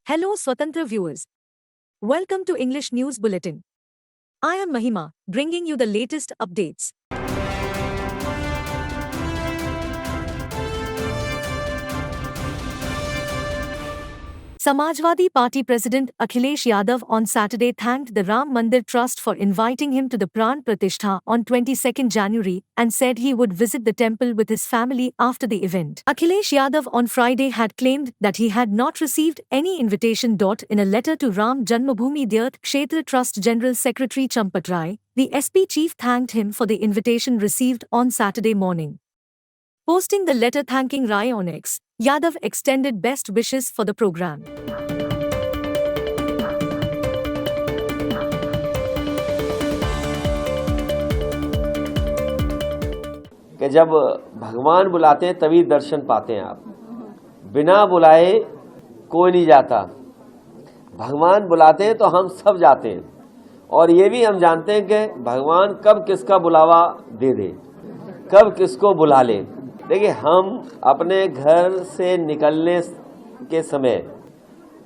Hello Swatantra viewers. Welcome to English News Bulletin. I am Mahima, bringing you the latest updates. Samajwadi Party President Akhilesh Yadav on Saturday thanked the Ram Mandir Trust for inviting him to the Pran Pratishtha on 22nd January and said he would visit the temple with his family after the event. Akhilesh Yadav on Friday had claimed that he had not received any invitation. In a letter to Ram Janmabhoomi Tirth Kshetra Trust General Secretary Champat Rai, the SP chief thanked him for the invitation received on Saturday morning. Posting the letter thanking Rai on X, Yadav extended best wishes for the program. कि जब भगवान बुलाते हैं तभी दर्शन पाते हैं आप, बिना बुलाए कोई नहीं जाता। भगवान बुलाते हैं तो हम सब जाते हैं, और ये भी हम जानते हैं कि भगवान कब किसका बुलावा दे दे, कब किसको बुला ले। देखिए, हम अपने घर से निकलने के समय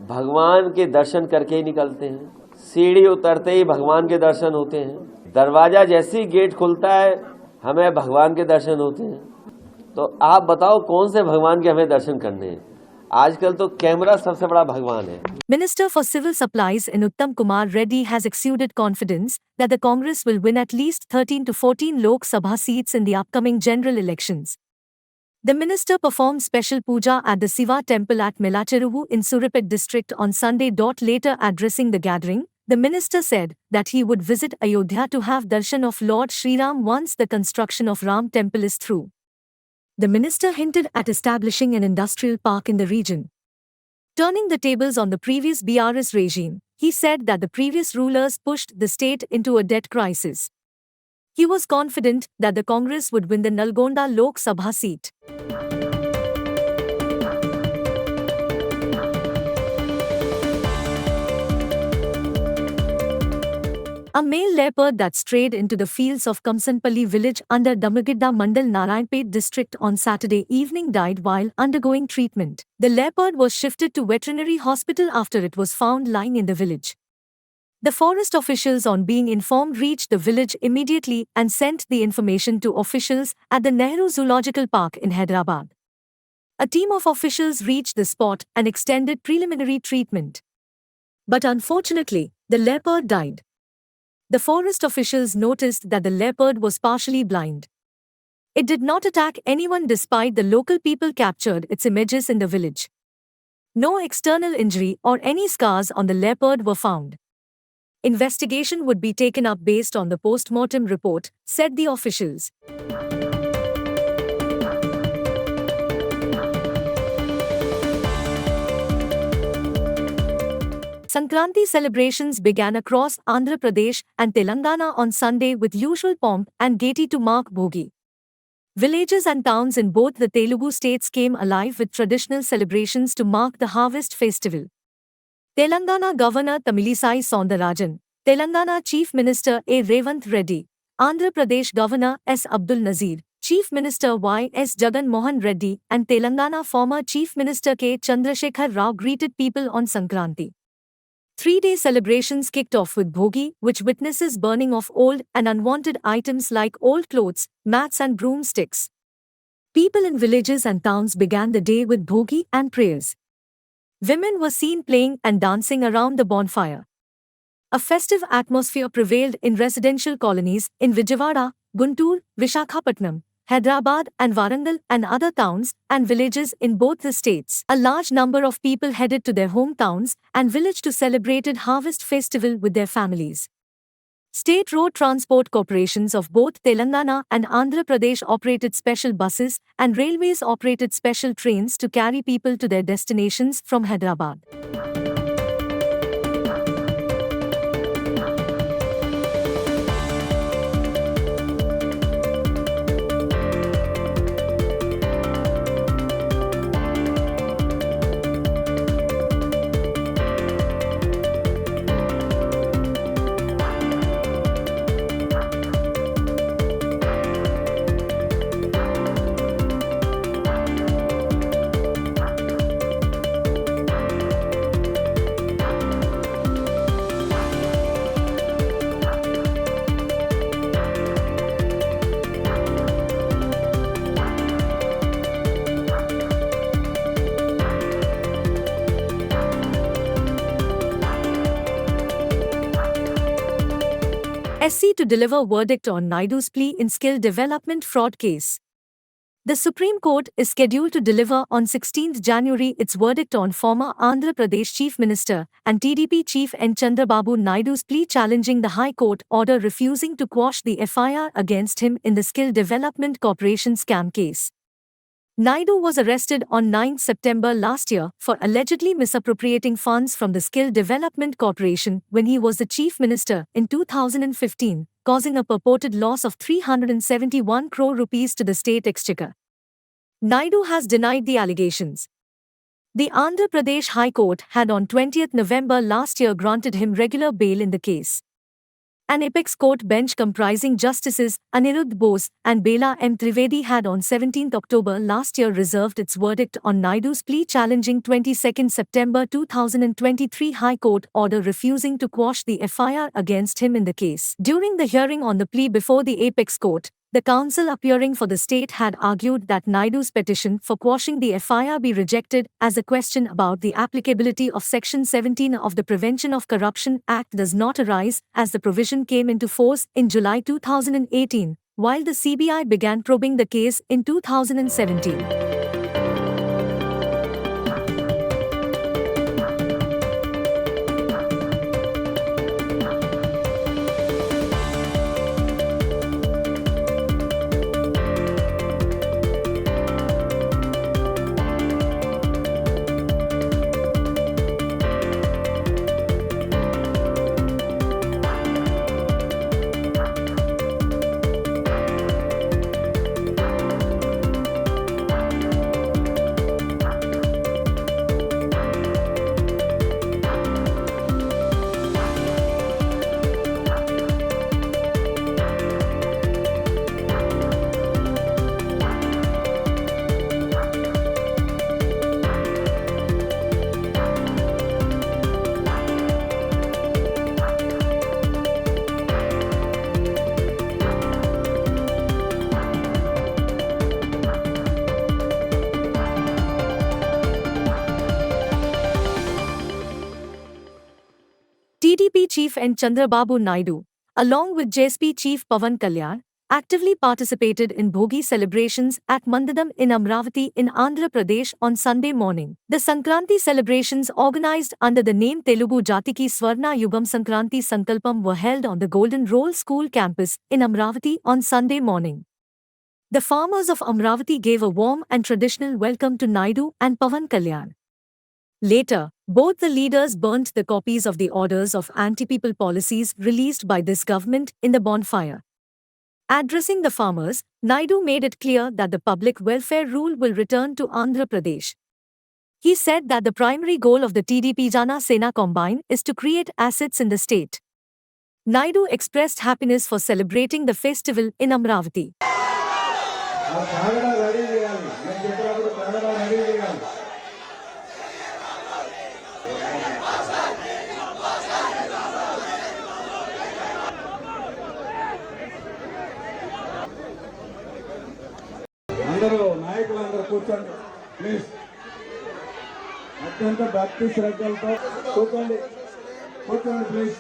भगवान के दर्शन करके ही निकलते हैं। सीढ़ी उतरते ही भगवान के दर्शन होते हैं। दरवाजा जैसे ही गेट खुलता है हमें भगवान के दर्शन होते हैं। तो आप बताओ कौन से भगवान के हमें दर्शन करने हैं? आजकल तो कैमरा सबसे बड़ा भगवान है। Minister for Civil Supplies in Uttam Kumar Reddy has exuded confidence that the Congress will win at least 13 to 14 Lok Sabha seats in the upcoming general elections. The minister performed special puja at the Siva temple at Melacheruvu in Suripet district on Sunday. Later addressing the gathering, the minister said that he would visit Ayodhya to have darshan of Lord Sri Ram once the construction of Ram temple is through. The minister hinted at establishing an industrial park in the region. Turning the tables on the previous BRS regime, he said that the previous rulers pushed the state into a debt crisis. He was confident that the Congress would win the Nalgonda Lok Sabha seat. A male leopard that strayed into the fields of Kamsanpalli village under Damagidda Mandal Narayanpet district on Saturday evening died while undergoing treatment. The leopard was shifted to veterinary hospital after it was found lying in the village. The forest officials, on being informed, reached the village immediately and sent the information to officials at the Nehru Zoological Park in Hyderabad. A team of officials reached the spot and extended preliminary treatment. But unfortunately, the leopard died. The forest officials noticed that the leopard was partially blind. It did not attack anyone despite the local people captured its images in the village. No external injury or any scars on the leopard were found. Investigation would be taken up based on the post-mortem report, said the officials. Sankranti celebrations began across Andhra Pradesh and Telangana on Sunday with usual pomp and gaiety to mark Bhogi. Villages and towns in both the Telugu states came alive with traditional celebrations to mark the harvest festival. Telangana Governor Tamilisai Soundarajan, Telangana Chief Minister A. Revant Reddy, Andhra Pradesh Governor S. Abdul Nazir, Chief Minister Y. S. Jagan Mohan Reddy, and Telangana former Chief Minister K. Chandrasekhar Rao greeted people on Sankranti. 3-day celebrations kicked off with Bhogi, which witnesses burning of old and unwanted items like old clothes, mats and broomsticks. People in villages and towns began the day with Bhogi and prayers. Women were seen playing and dancing around the bonfire. A festive atmosphere prevailed in residential colonies in Vijayawada, Guntur, Vishakhapatnam, Hyderabad and Warangal and other towns and villages in both the states. A large number of people headed to their hometowns and village to celebrate harvest festival with their families. State road transport corporations of both Telangana and Andhra Pradesh operated special buses and railways operated special trains to carry people to their destinations from Hyderabad. SC to deliver verdict on Naidu's plea in skill development fraud case. The Supreme Court is scheduled to deliver on 16 January its verdict on former Andhra Pradesh Chief Minister and TDP Chief N. Chandrababu Naidu's plea challenging the High Court order refusing to quash the FIR against him in the Skill Development Corporation scam case. Naidu was arrested on 9 September last year for allegedly misappropriating funds from the Skill Development Corporation when he was the Chief Minister in 2015, causing a purported loss of 371 crore rupees to the state exchequer. Naidu has denied the allegations. The Andhra Pradesh High Court had on 20th November last year granted him regular bail in the case. An apex court bench comprising Justices Anirudh Bose and Bela M. Trivedi had on 17 October last year reserved its verdict on Naidu's plea challenging 22 September 2023 High Court order refusing to quash the FIR against him in the case. During the hearing on the plea before the apex court, the counsel appearing for the state had argued that Naidu's petition for quashing the FIR be rejected as a question about the applicability of Section 17 of the Prevention of Corruption Act does not arise, as the provision came into force in July 2018, while the CBI began probing the case in 2017. TDP Chief N. Chandrababu Naidu, along with JSP Chief Pawan Kalyan, actively participated in Bhogi celebrations at Mandadam in Amravati in Andhra Pradesh on Sunday morning. The Sankranti celebrations organized under the name Telugu Jatiki Swarna Yugam Sankranti Sankalpam were held on the Golden Roll School campus in Amravati on Sunday morning. The farmers of Amravati gave a warm and traditional welcome to Naidu and Pawan Kalyan. Later, both the leaders burnt the copies of the orders of anti-people policies released by this government in the bonfire. Addressing the farmers, Naidu made it clear that the public welfare rule will return to Andhra Pradesh. He said that the primary goal of the TDP Jana Sena Combine is to create assets in the state. Naidu expressed happiness for celebrating the festival in Amravati. అందరూ నాయకులందరూ కూర్చోండి please. అత్యంత భక్తి శ్రద్ధలతో కూర్చోండి please.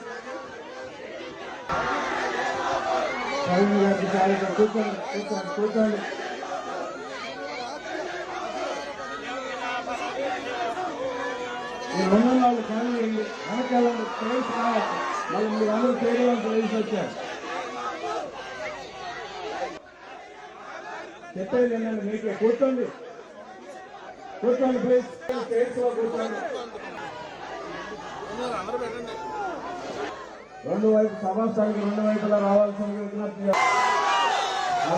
కూర్చోండి. ఈ ముందు వాళ్ళు కానీ వెనకాలండి ప్లేస్ కావాలి. మళ్ళీ మీరు అందరూ చేయడానికి ప్లేస్ వచ్చారు. చెప్పేది ఏంటంటే మీకు కూర్చోండి ప్లీజ్. స్టేట్స్ లో కూర్చోండి. రెండు వైపు సమాస్థానికి రెండు వైపులా రావాల్సిన విజ్ఞప్తి.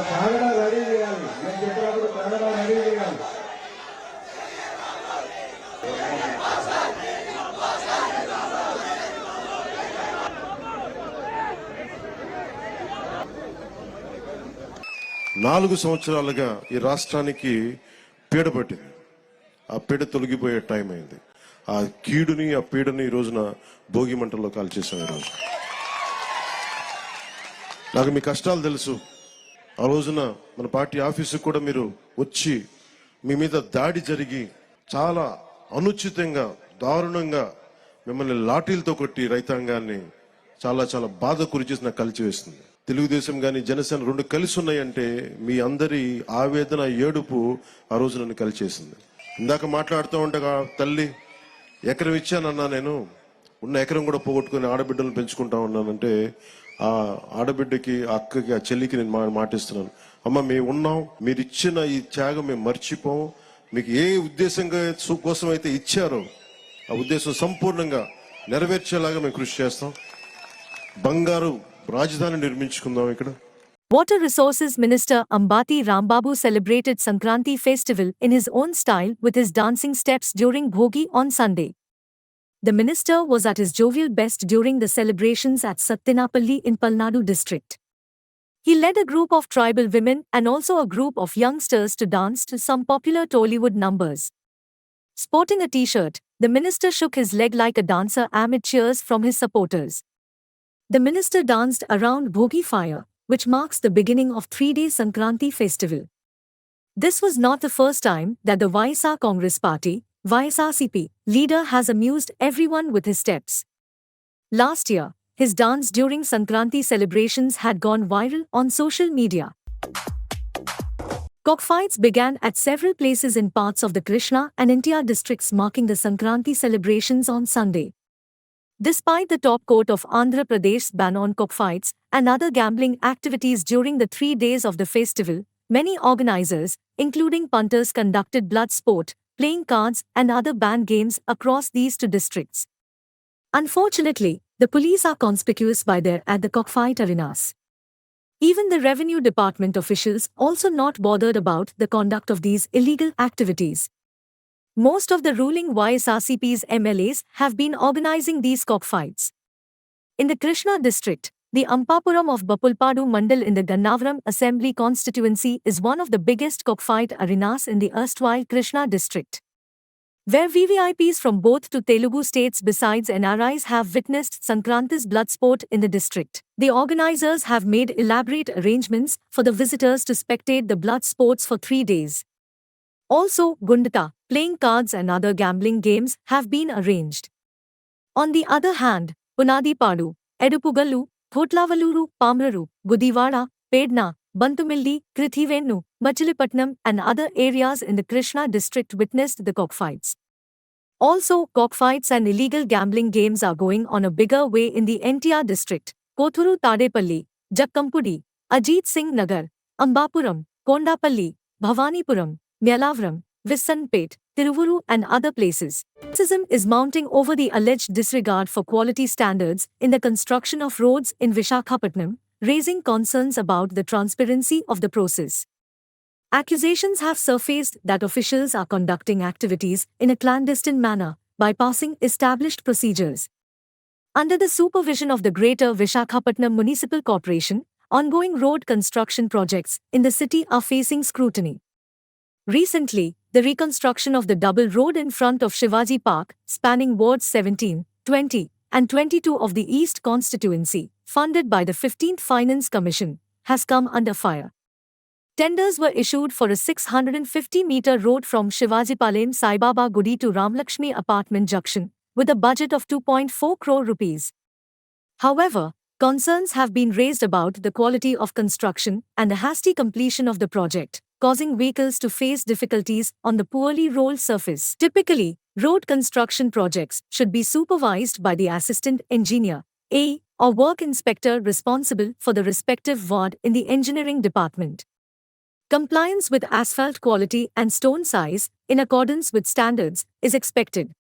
కాగడా రెడీ చేయాలి. నేను చెప్పినప్పుడు కాగడా రెడీ చేయాలి. నాలుగు సంవత్సరాలుగా ఈ రాష్ట్రానికి పీడ పట్టింది. ఆ పీడ తొలగిపోయే టైం అయింది. ఆ కీడుని ఆ పీడని ఈ రోజున భోగి మంటల్లో కాల్చేసాం. ఈరోజు నాకు మీ కష్టాలు తెలుసు. ఆ రోజున మన పార్టీ ఆఫీసుకు కూడా మీరు వచ్చి మీ మీద దాడి జరిగి చాలా అనుచితంగా దారుణంగా మిమ్మల్ని లాఠీలతో కొట్టి రైతాంగాన్ని చాలా చాలా బాధ గురి చేసి నాకు కలిచివేస్తుంది. తెలుగుదేశం కానీ జనసేన రెండు కలిసి ఉన్నాయంటే మీ అందరి ఆవేదన ఏడుపు ఆ రోజు నన్ను కలిచేసింది. ఇందాక మాట్లాడుతూ ఉండగా తల్లి ఎకరం ఇచ్చానన్నా, నేను ఉన్న ఎకరం కూడా పోగొట్టుకుని ఆడబిడ్డలను పెంచుకుంటా ఉన్నానంటే ఆ ఆడబిడ్డకి, ఆ అక్కకి, ఆ చెల్లికి నేను మాటిస్తున్నాను, అమ్మ మేము ఉన్నాం, మీరు ఇచ్చిన ఈ త్యాగం మేము మర్చిపోం. మీకు ఏ ఉద్దేశంగా కోసం అయితే ఇచ్చారో ఆ ఉద్దేశం సంపూర్ణంగా నెరవేర్చేలాగా మేము కృషి చేస్తాం. బంగారు రాజధాని నిర్మించుకుందాం ఇక్కడ. Water Resources Minister Ambati Rambabu celebrated Sankranti festival in his own style with his dancing steps during Bhogi on Sunday. The minister was at his jovial best during the celebrations at Sattinapalli in Palnadu district. He led a group of tribal women and also a group of youngsters to dance to some popular Tollywood numbers. Sporting a t-shirt, the minister shook his leg like a dancer amid cheers from his supporters. The minister danced around Bhogi fire, which marks the beginning of 3-day Sankranti festival. This was not the first time that the YSR Congress Party, YSRCP, leader has amused everyone with his steps. Last year, his dance during Sankranti celebrations had gone viral on social media. Cockfights began at several places in parts of the Krishna and NTR districts marking the Sankranti celebrations on Sunday. Despite the top court of Andhra Pradesh's ban on cockfights and other gambling activities during the 3 days of the festival, many organizers, including punters, conducted blood sport, playing cards and other banned games across these two districts. Unfortunately, the police are conspicuous by their at the cockfight arenas. Even the revenue department officials also not bothered about the conduct of these illegal activities. Most of the ruling YSRCP's MLAs have been organizing these cockfights. In the Krishna district, the Ampapuram of Bapulpadu Mandal in the Gannavaram Assembly constituency is one of the biggest cockfight arenas in the erstwhile Krishna district, where VVIPs from both two Telugu states besides NRIs have witnessed Sankranti's blood sport in the district. The organizers have made elaborate arrangements for the visitors to spectate the blood sports for 3 days. Also, Gundata, playing cards and other gambling games have been arranged. On the other hand, Punadipadu, Edupugallu, Thotlavaluru, Pamraru, Gudivada, Pedna, Bantumilli, Krithivennu, Machilipatnam and other areas in the Krishna district witnessed the cockfights. Also, cockfights and illegal gambling games are going on a bigger way in the NTR district, Kothuru Tadepalli, Jakkampudi, Ajit Singh Nagar, Ambapuram, Kondapalli, Bhavanipuram, Myalavaram, Vissanpet, Tiruvuru and other places. Criticism is mounting over the alleged disregard for quality standards in the construction of roads in Vishakhapatnam, raising concerns about the transparency of the process. Accusations have surfaced that officials are conducting activities in a clandestine manner, bypassing established procedures. Under the supervision of the Greater Vishakhapatnam Municipal Corporation, ongoing road construction projects in the city are facing scrutiny. Recently, the reconstruction of the double road in front of Shivaji Park, spanning wards 17, 20, and 22 of the East constituency, funded by the 15th Finance Commission, has come under fire. Tenders were issued for a 650-meter road from Shivajipalem Saibaba Gudi to Ramlakshmi Apartment Junction, with a budget of 2.4 crore rupees. However, concerns have been raised about the quality of construction and the hasty completion of the project, causing vehicles to face difficulties on the poorly rolled surface. Typically, road construction projects should be supervised by the assistant engineer, AE, or work inspector responsible for the respective ward in the engineering department. Compliance with asphalt quality and stone size, in accordance with standards, is expected.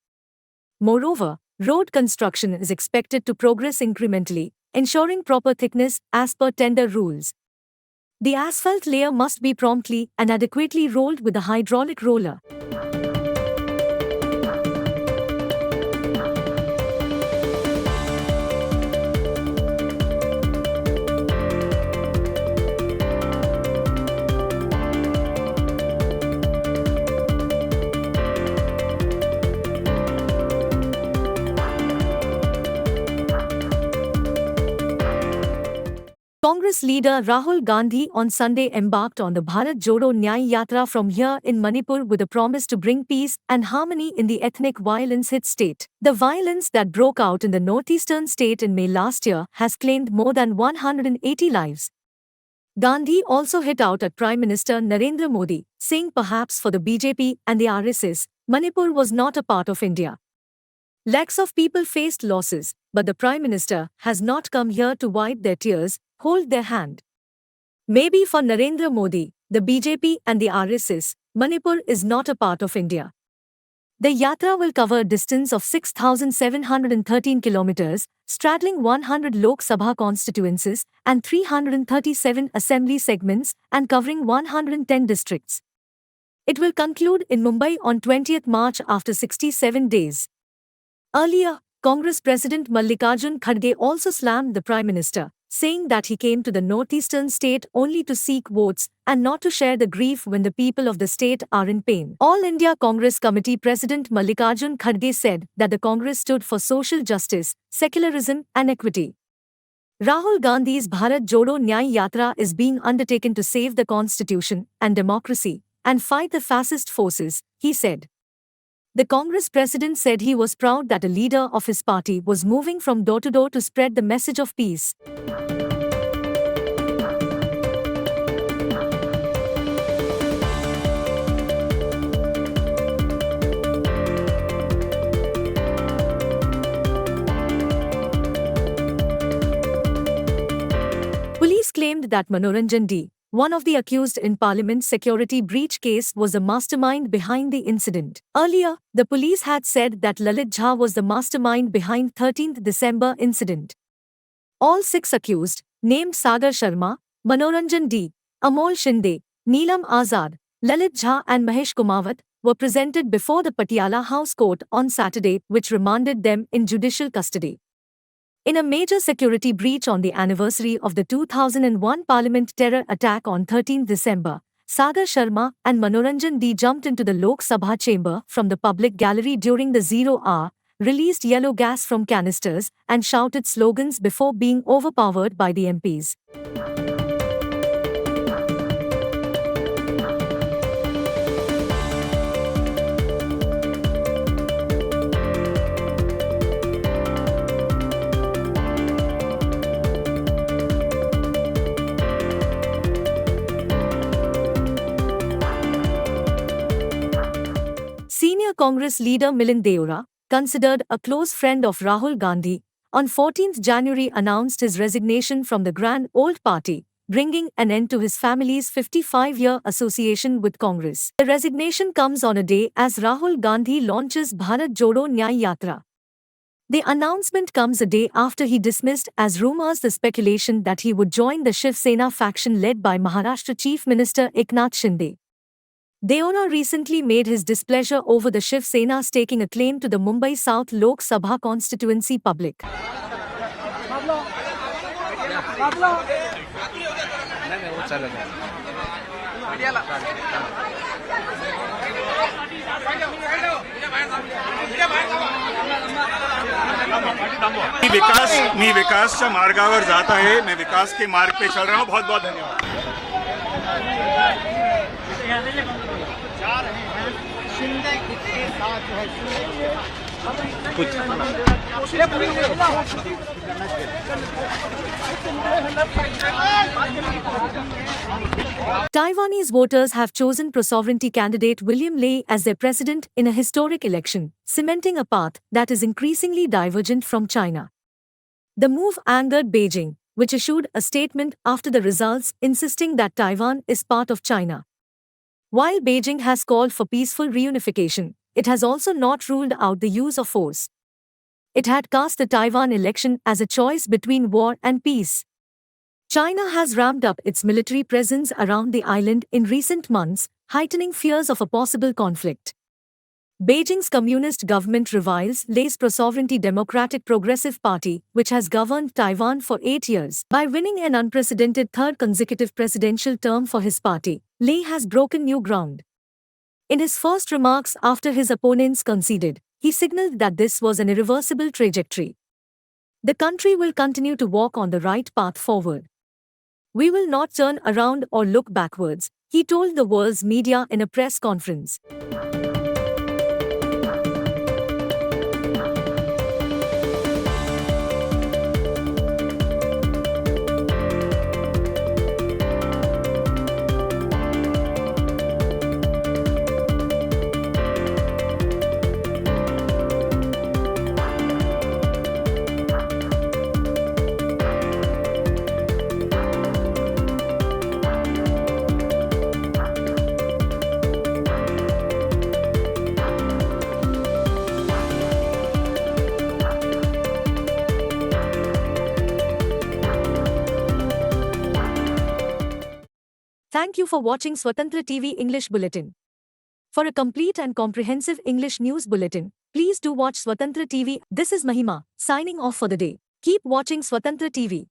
Moreover, road construction is expected to progress incrementally, ensuring proper thickness as per tender rules. The asphalt layer must be promptly and adequately rolled with a hydraulic roller. Congress leader Rahul Gandhi on Sunday embarked on the Bharat Jodo Nyay Yatra from here in Manipur with a promise to bring peace and harmony in the ethnic violence-hit state. The violence that broke out in the northeastern state in May last year has claimed more than 180 lives. Gandhi also hit out at Prime Minister Narendra Modi, saying perhaps for the BJP and the RSS, Manipur was not a part of India. Lakhs of people faced losses, but the Prime Minister has not come here to wipe their tears, hold their hand. Maybe for Narendra Modi, the BJP and the RSS, Manipur is not a part of India. The yatra will cover a distance of 6,713 kilometers, straddling 100 Lok Sabha constituencies and 337 assembly segments and covering 110 districts. It will conclude in Mumbai on 20th March after 67 days. Earlier, Congress President Mallikarjun Kharge also slammed the Prime Minister, saying that he came to the northeastern state only to seek votes and not to share the grief when the people of the state are in pain. All India Congress Committee President Mallikarjun Kharge said that the Congress stood for social justice, secularism and equity. Rahul Gandhi's Bharat Jodo Nyay Yatra is being undertaken to save the constitution and democracy and fight the fascist forces, he said. The Congress president said he was proud that a leader of his party was moving from door to door to spread the message of peace. Police claimed that Manoranjan D., one of the accused in Parliament's security breach case, was the mastermind behind the incident. Earlier, the police had said that Lalit Jha was the mastermind behind 13th December incident. All 6 accused, named Sagar Sharma, Manoranjan D., Amol Shinde, Neelam Azad, Lalit Jha and Mahesh Kumawat, were presented before the Patiala House Court on Saturday, which remanded them in judicial custody. In a major security breach on the anniversary of the 2001 Parliament terror attack on 13 December, Sagar Sharma and Manoranjan D. jumped into the Lok Sabha chamber from the public gallery during the 0 hour, released yellow gas from canisters, and shouted slogans before being overpowered by the MPs. Senior Congress leader Milind Deora, considered a close friend of Rahul Gandhi, on 14 January announced his resignation from the Grand Old Party, bringing an end to his family's 55-year association with Congress. The resignation comes on a day as Rahul Gandhi launches Bharat Jodo Nyay Yatra. The announcement comes a day after he dismissed as rumors the speculation that he would join the Shiv Sena faction led by Maharashtra Chief Minister Eknath Shinde. Deora recently made his displeasure over the Shiv Sena staking a claim to the Mumbai South Lok Sabha constituency public. मी विकासच्या मार्गावर जात आहे. मैं विकास के मार्ग पे चल रहा हूं. बहुत बहुत धन्यवाद. Taiwanese voters have chosen pro-sovereignty candidate William Lai as their president in a historic election, cementing a path that is increasingly divergent from China. The move angered Beijing, which issued a statement after the results insisting that Taiwan is part of China. While Beijing has called for peaceful reunification, it has also not ruled out the use of force. It had cast the Taiwan election as a choice between war and peace. China has ramped up its military presence around the island in recent months, heightening fears of a possible conflict. Beijing's communist government reviles Lai's pro-sovereignty Democratic Progressive Party, which has governed Taiwan for 8 years. By winning an unprecedented third consecutive presidential term for his party, Lai has broken new ground. In his first remarks after his opponents conceded, he signaled that this was an irreversible trajectory. The country will continue to walk on the right path forward. We will not turn around or look backwards, he told the world's media in a press conference. Thank you for watching Swatantra TV English Bulletin. For a complete and comprehensive English news bulletin, please do watch Swatantra TV. This is Mahima, signing off for the day. Keep watching Swatantra TV.